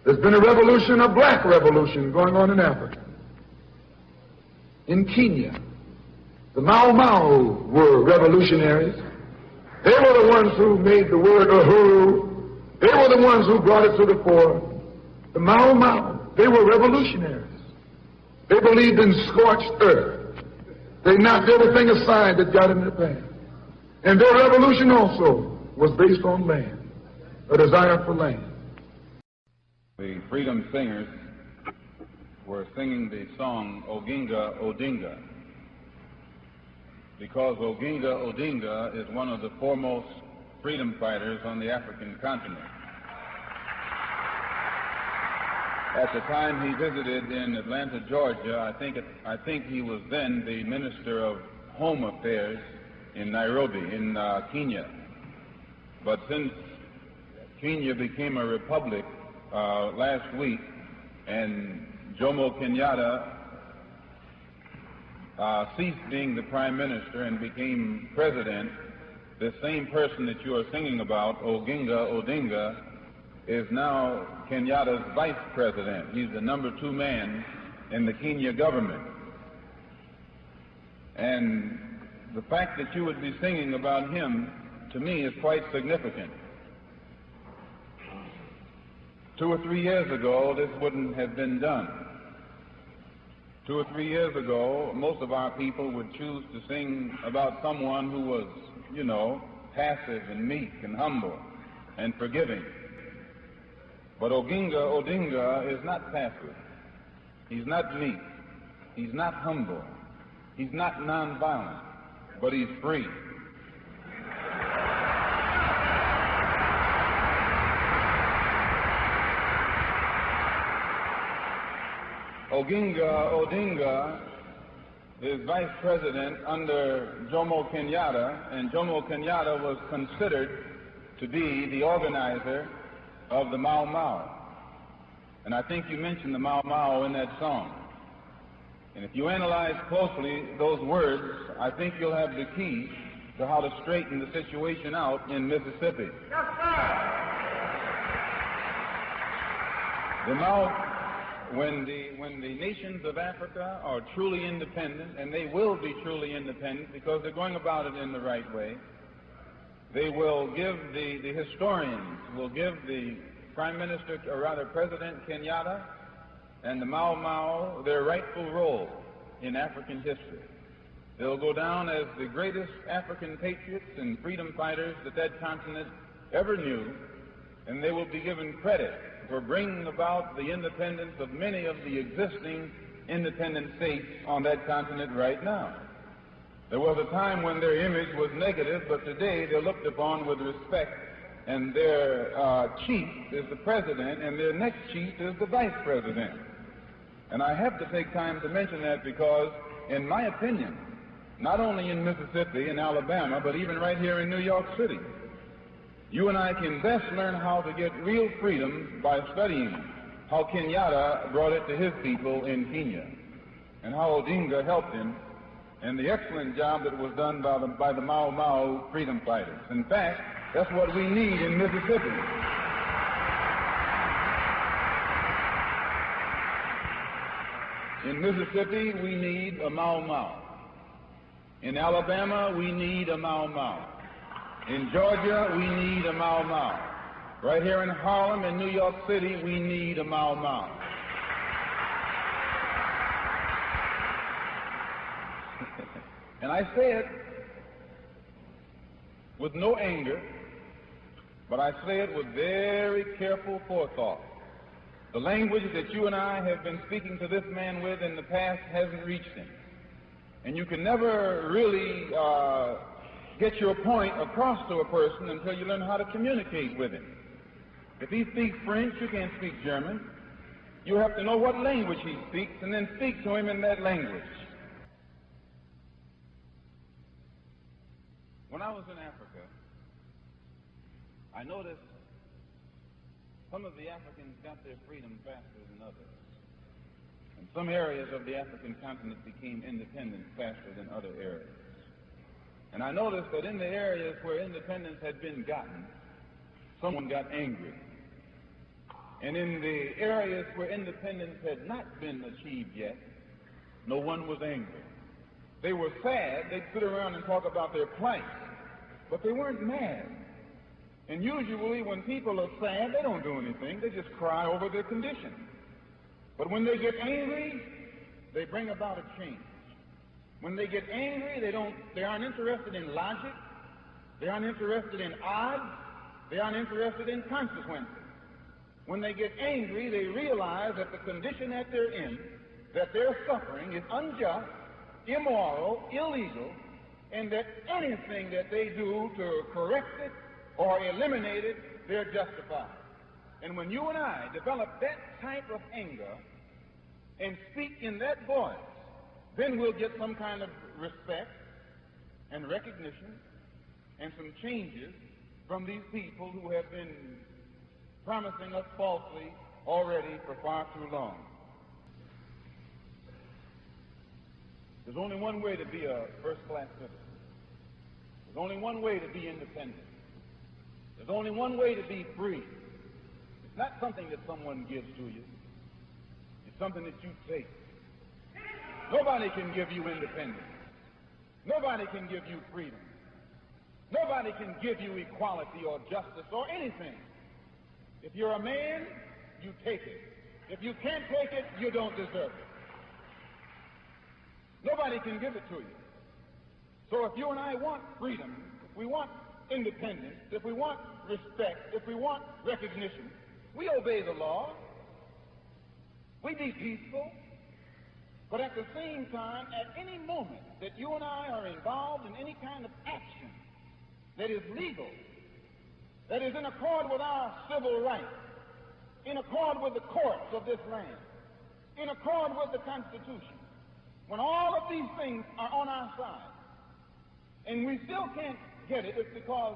There's been a revolution, a black revolution going on in Africa. In Kenya, the Mau Mau were revolutionaries. They were the ones who made the word uhuru. They were the ones who brought it to the fore. The Mau Mau, they were revolutionaries. They believed in scorched earth. They knocked everything aside that got in their path. And their revolution also was based on land, a desire for land. The freedom singers were singing the song Oginga Odinga, because Oginga Odinga is one of the foremost freedom fighters on the African continent. At the time he visited in Atlanta, Georgia, I think he was then the Minister of Home Affairs in Nairobi, in Kenya. But since Kenya became a republic last week, and Jomo Kenyatta ceased being the Prime Minister and became President, the same person that you are singing about, Oginga Odinga, is now Kenyatta's Vice President. He's the number 2 man in the Kenya government. And the fact that you would be singing about him, to me, is quite significant. 2 or 3 years ago, this wouldn't have been done. 2 or 3 years ago, most of our people would choose to sing about someone who was, passive and meek and humble and forgiving. But Oginga Odinga is not passive. He's not meek. He's not humble. He's not nonviolent, but he's free. Oginga Odinga is vice president under Jomo Kenyatta, and Jomo Kenyatta was considered to be the organizer of the Mau Mau. And I think you mentioned the Mau Mau in that song. And if you analyze closely those words, I think you'll have the key to how to straighten the situation out in Mississippi. Yes, sir. When the nations of Africa are truly independent, and they will be truly independent because they're going about it in the right way, they will give the historians will give the Prime Minister, or rather President Kenyatta, and the Mau Mau their rightful role in African history. They'll go down as the greatest African patriots and freedom fighters that continent ever knew, and they will be given credit for bringing about the independence of many of the existing independent states on that continent right now. There was a time when their image was negative, but today they're looked upon with respect, and their chief is the president, and their next chief is the vice president. And I have to take time to mention that because, in my opinion, not only in Mississippi and Alabama, but even right here in New York City, you and I can best learn how to get real freedom by studying how Kenyatta brought it to his people in Kenya, and how Odinga helped him, and the excellent job that was done by the Mau Mau freedom fighters. In fact, that's what we need in Mississippi. In Mississippi, we need a Mau Mau. In Alabama, we need a Mau Mau. In Georgia, we need a Mau Mau. Right here in Harlem and New York City, we need a Mau Mau. And I say it with no anger, but I say it with very careful forethought. The language that you and I have been speaking to this man with in the past hasn't reached him. And you can never really get your point across to a person until you learn how to communicate with him. If he speaks French, you can't speak German. You have to know what language he speaks and then speak to him in that language. When I was in Africa, I noticed some of the Africans got their freedom faster than others. And some areas of the African continent became independent faster than other areas. And I noticed that in the areas where independence had been gotten, someone got angry. And in the areas where independence had not been achieved yet, no one was angry. They were sad. They'd sit around and talk about their plight, but they weren't mad. And usually when people are sad, they don't do anything. They just cry over their condition. But when they get angry, they bring about a change. When they get angry, they aren't interested in logic. They aren't interested in odds. They aren't interested in consequences. When they get angry, they realize that the condition that they're in, that they're suffering, is unjust, immoral, illegal, and that anything that they do to correct it or eliminate it, they're justified. And when you and I develop that type of anger and speak in that voice, then we'll get some kind of respect and recognition and some changes from these people who have been promising us falsely already for far too long. There's only one way to be a first-class citizen. There's only one way to be independent. There's only one way to be free. It's not something that someone gives to you. It's something that you take. Nobody can give you independence. Nobody can give you freedom. Nobody can give you equality or justice or anything. If you're a man, you take it. If you can't take it, you don't deserve it. Nobody can give it to you. So if you and I want freedom, if we want independence, if we want respect, if we want recognition, we obey the law. We be peaceful. But at the same time, at any moment that you and I are involved in any kind of action that is legal, that is in accord with our civil rights, in accord with the courts of this land, in accord with the Constitution, when all of these things are on our side, and we still can't get it, it's because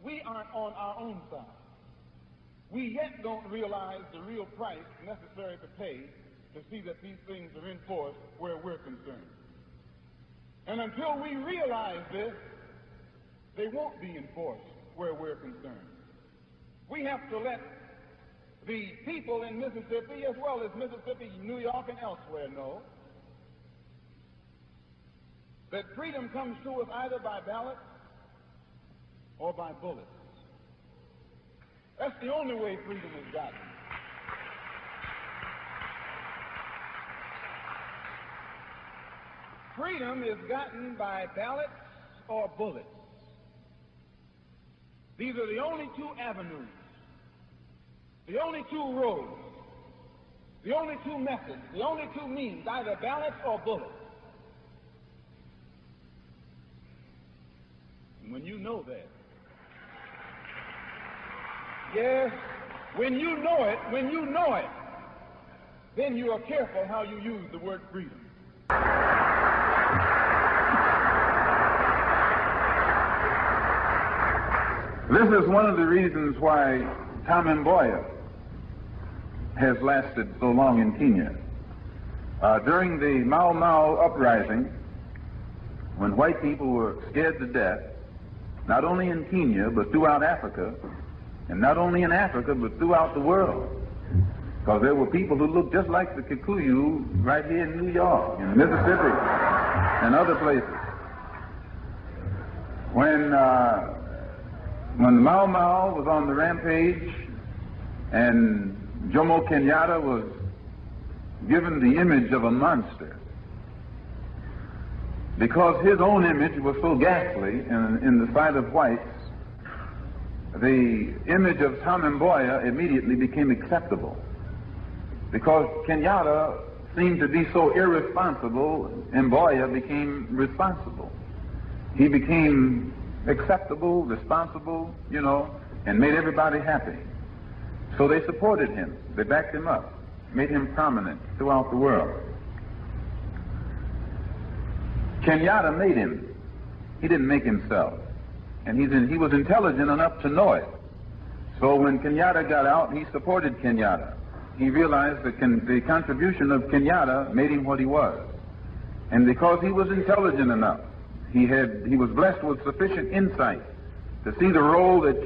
we aren't on our own side. We yet don't realize the real price necessary to pay to see that these things are enforced where we're concerned. And until we realize this, they won't be enforced where we're concerned. We have to let the people in Mississippi, as well as Mississippi, New York, and elsewhere, know that freedom comes to us either by ballot or by bullets. That's the only way freedom is gotten. Freedom is gotten by ballots or bullets. These are the only two avenues, the only two roads, the only two methods, the only two means, either ballots or bullets. And when you know that, yes, when you know it, then you are careful how you use the word freedom. This is one of the reasons why Tom Mboya has lasted so long in Kenya. During the Mau Mau uprising, when white people were scared to death, not only in Kenya, but throughout Africa, and not only in Africa, but throughout the world, because there were people who looked just like the Kikuyu right here in New York, in Mississippi, and other places. When Mau Mau was on the rampage and Jomo Kenyatta was given the image of a monster, because his own image was so ghastly in the sight of whites, the image of Tom Mboya immediately became acceptable. Because Kenyatta seemed to be so irresponsible, Mboya became responsible. He became acceptable, responsible, and made everybody happy. So they supported him. They backed him up, made him prominent throughout the world. Kenyatta made him. He didn't make himself. And he was intelligent enough to know it. So when Kenyatta got out, he supported Kenyatta. He realized that the contribution of Kenyatta made him what he was. And because he was intelligent enough, he was blessed with sufficient insight to see the role that